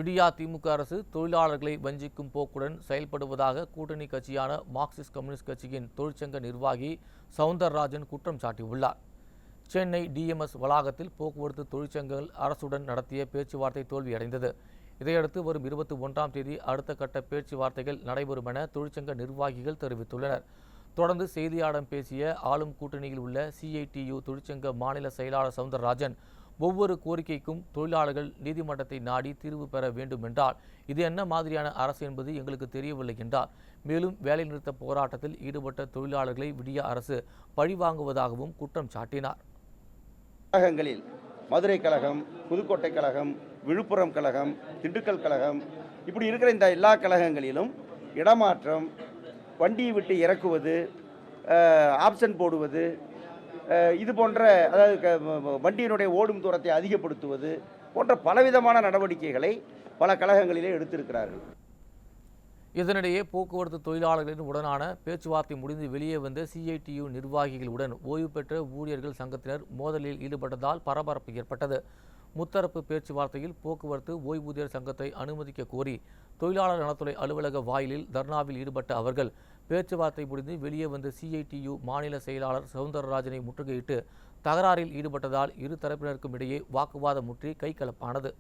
விடியா திமுக அரசு தொழிலாளர்களை வஞ்சிக்கும் போக்குடன் செயல்படுவதாக கூட்டணி கட்சியான மார்க்சிஸ்ட் கம்யூனிஸ்ட் கட்சியின் தொழிற்சங்க நிர்வாகி சவுந்தரராஜன் குற்றம் சாட்டியுள்ளார். சென்னை டிஎம்எஸ் வளாகத்தில் போக்குவரத்து தொழிற்சங்கங்கள் அரசுடன் நடத்திய பேச்சுவார்த்தை தோல்வியடைந்தது. இதையடுத்து வரும் 21ஆம் தேதி அடுத்த கட்ட பேச்சுவார்த்தைகள் நடைபெறும் என தொழிற்சங்க நிர்வாகிகள் தெரிவித்துள்ளனர். தொடர்ந்து செய்தியாளர்களிடம் பேசிய ஆளும் கூட்டணியில் உள்ள சிஐடியு தொழிற்சங்க மாநில செயலாளர் சவுந்தரராஜன், ஒவ்வொரு கோரிக்கைக்கும் தொழிலாளர்கள் நீதிமன்றத்தை நாடி தீர்வு பெற வேண்டும் என்றால் இது என்ன மாதிரியான அரசு என்பது எங்களுக்கு தெரியவில்லை என்றார். மேலும் வேலைநிறுத்த போராட்டத்தில் ஈடுபட்ட தொழிலாளர்களை விடியா அரசு பழிவாங்குவதாகவும் குற்றம் சாட்டினார். கழகங்களில் மதுரை கழகம், புதுக்கோட்டை கழகம், விழுப்புரம் கழகம், திண்டுக்கல் கழகம், இப்படி இருக்கிற இந்த எல்லா கழகங்களிலும் இடமாற்றம், வண்டியை விட்டு இறக்குவது, ஆப்ஷன் போடுவது, இது போன்ற அதாவது வண்டியினுடைய ஓடும் தூரத்தை அதிகப்படுத்துவது போன்ற பலவிதமான நடவடிக்கைகளை பல கழகங்களிலே எடுத்திருக்கிறார்கள். இதனிடையே போக்குவரத்து தொழிலாளர்களின் உடனான பேச்சுவார்த்தை முடிந்து வெளியே வந்த சிஐடியு நிர்வாகிகளுடன் ஓய்வு பெற்ற ஊழியர்கள் சங்கத்தினர் மோதலில் ஈடுபட்டதால் பரபரப்பு ஏற்பட்டது. முத்தரப்பு பேச்சுவார்த்தையில் போக்குவரத்து ஓய்வூதியர் சங்கத்தை அனுமதிக்க கோரி தொழிலாளர் நலத்துறை அலுவலக வாயிலில் தர்ணாவில் ஈடுபட்ட அவர்கள் பேச்சுவார்த்தை முடிந்து வெளியே வந்த சிஐடியு மாநில செயலாளர் சவுந்தரராஜனை முற்றுகையிட்டு தகராறில் ஈடுபட்டதால் இரு தரப்பினருக்கும் இடையே வாக்குவாதம் முற்றி கைகலப்பானது.